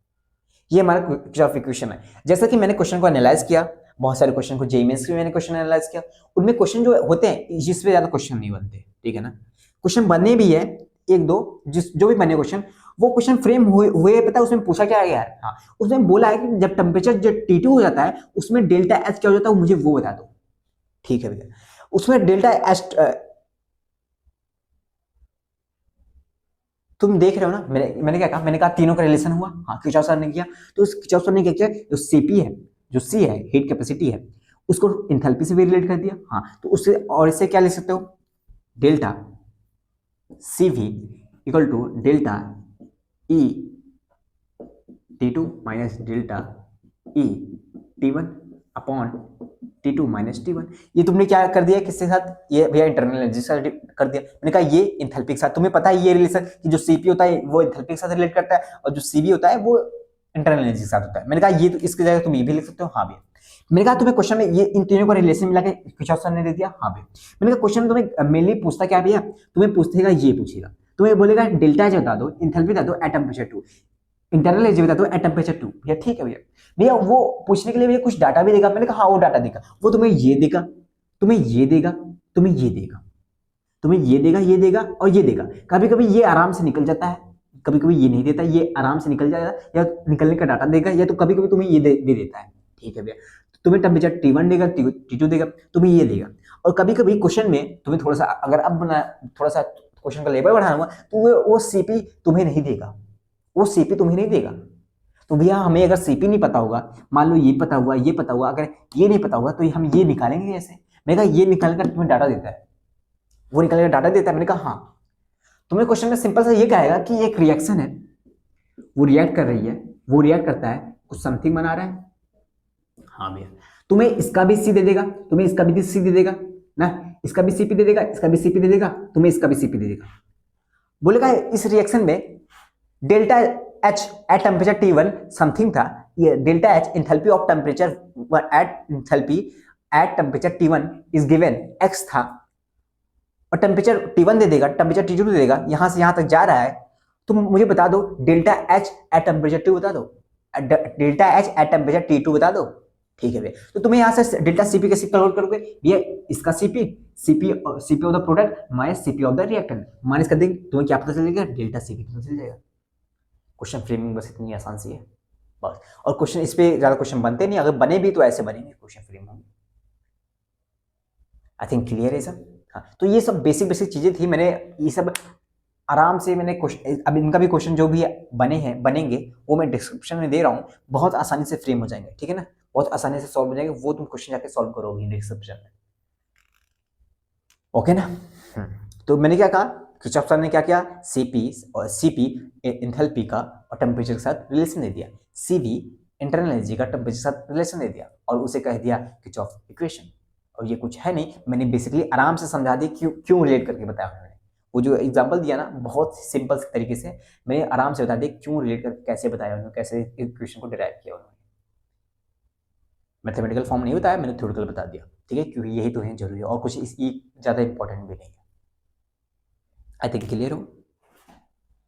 ये हमारा किरचॉफ इक्वेशन है। जैसा कि मैंने क्वेश्चन को एनालाइज किया, बहुत सारे क्वेश्चन को जेईई मेंस में मैंने क्वेश्चन एनालाइज किया, उनमें क्वेश्चन जो होते हैं जिससे ज्यादा क्वेश्चन नहीं बनते, ठीक है ना। क्वेश्चन बने भी है एक दो, जो भी बने क्वेश्चन, वो क्वेश्चन फ्रेम हुए पता है उसमें पूछा क्या गया है? हाँ, उसमें बोला है कि जब टेम्परेचर जब T2 हो जाता है उसमें डेल्टा एच क्या हो जाता है, मुझे वो बता दो, ठीक है भैया। उसमें डेल्टा एच तुम देख रहे हो ना, मैंने क्या कहा? मैंने कहा तीनों का रिलेशन हुआ। हाँ, किरचॉफ सर ने किया, तो उस किरचॉफ सर ने क्या किया? जो सीपी है, जो सी है, हीट कैपेसिटी है, उसको एंथैल्पी से भी रिलेट कर दिया। हाँ, तो उससे और इससे क्या लिख सकते हो? Delta CV equal to delta E T2 minus delta E T1 upon T2 minus T1। ये तुमने क्या कर दिया किसके साथ? ये भैया इंटरनल एनर्जी से कर दिया। मैंने कहा ये एंथैल्पी के साथ, तुम्हें पता है ये रिलेशन कि जो CP होता है वो एंथैल्पी के साथ रिलेट करता है और जो CV होता है वो इंटरनल एनर्जी के साथ होता है। मैंने कहा ये तो इसकी जगह तुम ये भी लिख सकते हो। हाँ भैया, मैंने कहा तुम्हें क्वेश्चन में ये इन तीनों का रिलेशन मिला के किरचॉफ सर ने दे दिया। हाँ भैया, मैंने कहा क्वेश्चन में तुम्हें मेनली पूछता क्या भैया? तुम्हें पूछेगा, ये पूछेगा, तुम्हें बोलेगा डेल्टा एच बता दो, एंथैल्पी बता दो एट टेम्परेचर 2, इंटरनल एनर्जी बता दो एट टेम्परेचर 2। भैया ठीक है भैया, भैया वो पूछने के लिए भैया कुछ डाटा भी देगा। मैंने कहा हाँ वो डाटा देगा, वो तुम्हें ये देगा, तुम्हें ये देगा, तुम्हें ये देगा, तुम्हें ये देगा, ये देगा और ये देगा। कभी कभी ये आराम से निकल जाता है, कभी कभी ये नहीं देता, ये आराम से निकल जाएगा, या निकलने का डाटा देगा, या तो कभी कभी तुम्हें ये दे देता है, ठीक है भैया। तुम्हें टेम्परेचर T1 देगा, T2 देगा, तुम्हें ये देगा। और कभी कभी क्वेश्चन में तुम्हें थोड़ा सा, अगर अब थोड़ा सा क्वेश्चन का लेवल बढ़ाना हुआ तो वो सीपी तुम्हें नहीं देगा, वो सीपी तुम्हें नहीं देगा। तो भैया हमें अगर सीपी नहीं पता होगा, मान लो ये पता हुआ, ये पता हुआ, अगर ये नहीं पता होगा तो हम ये निकालेंगे कैसे? मैंने कहा ये निकाल कर तुम्हें डाटा देता है, वो निकाल कर डाटा देता है। मैंने कहा हाँ, तुम्हें क्वेश्चन में सिंपल सा ये कहेगा कि एक रिएक्शन है, वो रिएक्ट कर रही है, वो रिएक्ट करता है, कुछ समथिंग बना रहा है। हाँ भैया, तुम्हें इसका भी सी दे देगा, तुम्हें इसका भी सी दे देगा ना, इसका भी सीपी दे देगा, इसका भी सीपी दे देगा, तुम्हें इसका भी सीपी दे देगा। बोलेगा इस रिएक्शन में delta H at temperature T1 something था, ये delta H enthalpy of temperature at temperature T1 is given x था, और टेम्परेचर T1 दे देगा, टेम्परेचर T2 दे देगा, यहां से यहां तक जा रहा है। तुम मुझे बता दो delta H at temperature T बता दो, delta H at temperature T2 बता दो। ठीक है भैया, तो तुम्हें यहां से डेल्टा सीपी कैसे कैलकुलेट करोगे भैया, इसका CP CP of the product minus CP of the reactant minus कर देंगे, तुम्हें क्या पता चलेगा, डेल्टा सीपी पता चल जाएगा। क्वेश्चन फ्रेमिंग बस इतनी आसान सी है बस, और क्वेश्चन इस पे ज्यादा क्वेश्चन बनते नहीं, अगर बने भी तो ऐसे बनेंगे क्वेश्चन फ्रेम होंगे। आई थिंक क्लियर है सब। हाँ, तो ये सब बेसिक बेसिक चीजें थी, मैंने ये सब आराम से मैंने क्वेश्चन, अब इनका भी क्वेश्चन जो भी बने हैं बनेंगे वो मैं डिस्क्रिप्शन में दे रहा हूँ, बहुत आसानी से फ्रेम हो जाएंगे, ठीक है ना, बहुत आसानी से सॉल्व हो जाएंगे, वो तुम क्वेश्चन जाके सॉल्व करोगे डिस्क्रिप्शन में, ओके ना। तो मैंने क्या कहा, किरचॉफ सर ने क्या किया, सीपी एंथैल्पी का और टेम्परेचर के साथ रिलेशन दे दिया, सीवी इंटरनल एनर्जी का टेम्परेचर के साथ रिलेशन दे दिया, और उसे कह दिया किरचॉफ इक्वेशन। और ये कुछ है नहीं, मैंने बेसिकली आराम से समझा दी, क्यों रिलेट करके बताया उन्होंने, वो जो एग्जांपल दिया ना बहुत सिंपल तरीके से मैंने आराम से बता दिया, क्यों रिलेट करके कैसे बताया उन्होंने, कैसे इक्वेशन को डिराइव किया उन्होंने। मैथमेटिकल फॉर्म नहीं बताया, मैंने थ्योरेटिकल बता दिया, ठीक है, क्योंकि यही तो है जरूरी है, और कुछ इसकी ज़्यादा इंपॉर्टेंट भी नहीं है। आई थिंक क्लियर हो,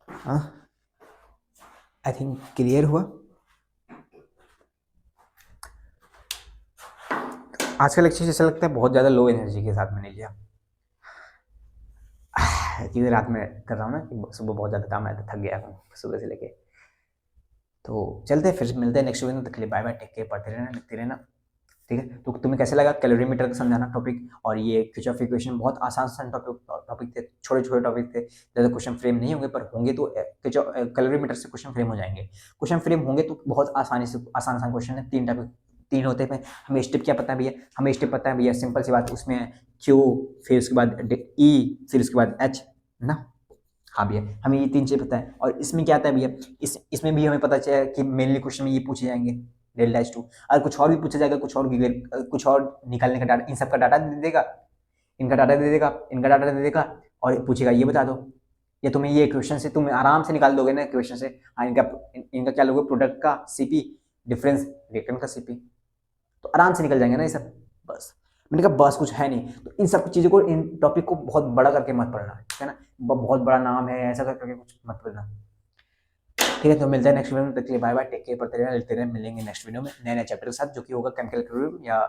हाँ आई थिंक क्लियर हुआ। आज का लेक्चर ऐसा लगता है बहुत ज़्यादा लो एनर्जी के साथ मैंने लिया, क्योंकि रात में कर रहा हूँ ना, कि सुबह बहुत ज़्यादा काम आया था, थक गया हूँ सुबह से लेके। तो चलते हैं, फिर मिलते हैं नेक्स्ट वीडियो में, तक के लिए बाय बाय, टेक केयर, पढ़ते रहना, लिखते रहना, ठीक है। तो तुम्हें कैसे लगा कैलोरीमीटर का समझाना टॉपिक, और ये किरचॉफ इक्वेशन बहुत आसान टॉपिक थे, छोटे छोटे टॉपिक थे, ज़्यादा क्वेश्चन फ्रेम नहीं होंगे, पर होंगे तो कैलोरीमीटर से क्वेश्चन फ्रेम हो जाएंगे, क्वेश्चन फ्रेम होंगे तो बहुत आसानी से आसान क्वेश्चन है, तीन होते हैं, हमें स्टेप क्या पता है भैया, हमें स्टेप पता है भैया, सिंपल सी बात, उसमें क्यू, फिर उसके बाद ई, फिर उसके बाद एच ना, हाँ भैया हमें ये तीन चीज़ पता है। और इसमें क्या आता है भैया, इसमें भी हमें पता चला कि मेनली क्वेश्चन में ये पूछे जाएंगे डेल्टा एच टू, अगर कुछ और भी पूछा जाएगा, कुछ और निकालने का डाटा, इन सब का डाटा दे देगा, इनका डाटा दे देगा, इनका डाटा दे देगा, और पूछेगा ये बता दो, या तुम्हें ये क्वेश्चन से तुम आराम से निकाल दोगे ना क्वेश्चन से, हाँ इनका क्या लोगे, प्रोडक्ट का सीपी, डिफरेंस रिएक्टेंट का सीपी, तो आराम से निकल जाएंगे ना ये सब। बस मैंने कहा बस कुछ है नहीं, तो इन सब चीज़ों को, इन टॉपिक को बहुत बड़ा करके मत पढ़ना, ठीक है ना, बहुत बड़ा नाम है ऐसा करके कुछ मत पढ़ना, ठीक है। तो मिलते हैं नेक्स्ट वीडियो में, तक के लिए बाय बाय, टेक केयर, पढ़ते रहना, लिखते रहना, मिलेंगे नेक्स्ट वीडियो में नए नए चैप्टर के साथ, जो कि होगा केमिकल इक्विलिब्रियम या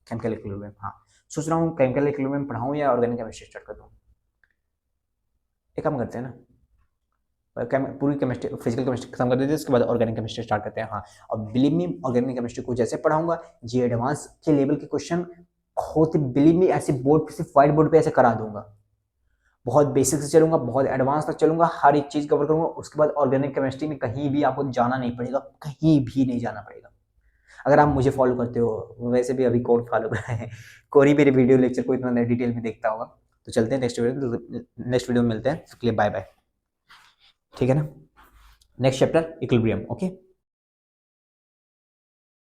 केमिकल इक्विलिब्रियम। हाँ सोच रहा हूँ केमिकल इक्विलिब्रियम पढ़ाऊँ या ऑर्गेनिक केमिस्ट्री स्टार्ट कर दूँ, एक काम करते हैं ना, पूरी केमिस्ट्री फिजिकल केमिस्ट्री खत्म कर देते हैं, उसके बाद ऑर्गेनिक केमिस्ट्री स्टार्ट करते हैं। हाँ, और बिलीव मी ऑर्गेनिक केमिस्ट्री को जैसे पढ़ाऊंगा, जी एडवांस के लेवल के क्वेश्चन होते, बिलीव मी ऐसे बोर्ड पे, सिर्फ व्हाइट बोर्ड पे ऐसे करा दूंगा, बहुत बेसिक से चलूंगा, बहुत एडवांस तक चलूंगा, हर एक चीज कवर करूंगा। उसके बाद ऑर्गेनिक केमिस्ट्री में कहीं भी आपको जाना नहीं पड़ेगा, कहीं भी नहीं जाना पड़ेगा, अगर आप मुझे फॉलो करते हो। वैसे भी अभी कौन फॉलो कर रहे हैं, कोई मेरे वीडियो लेक्चर को इतना डिटेल में देखता होगा। तो चलते हैं नेक्स्ट वीडियो में मिलते हैं, इसके लिए बाय बाय, ठीक है ना। Next chapter equilibrium, okay.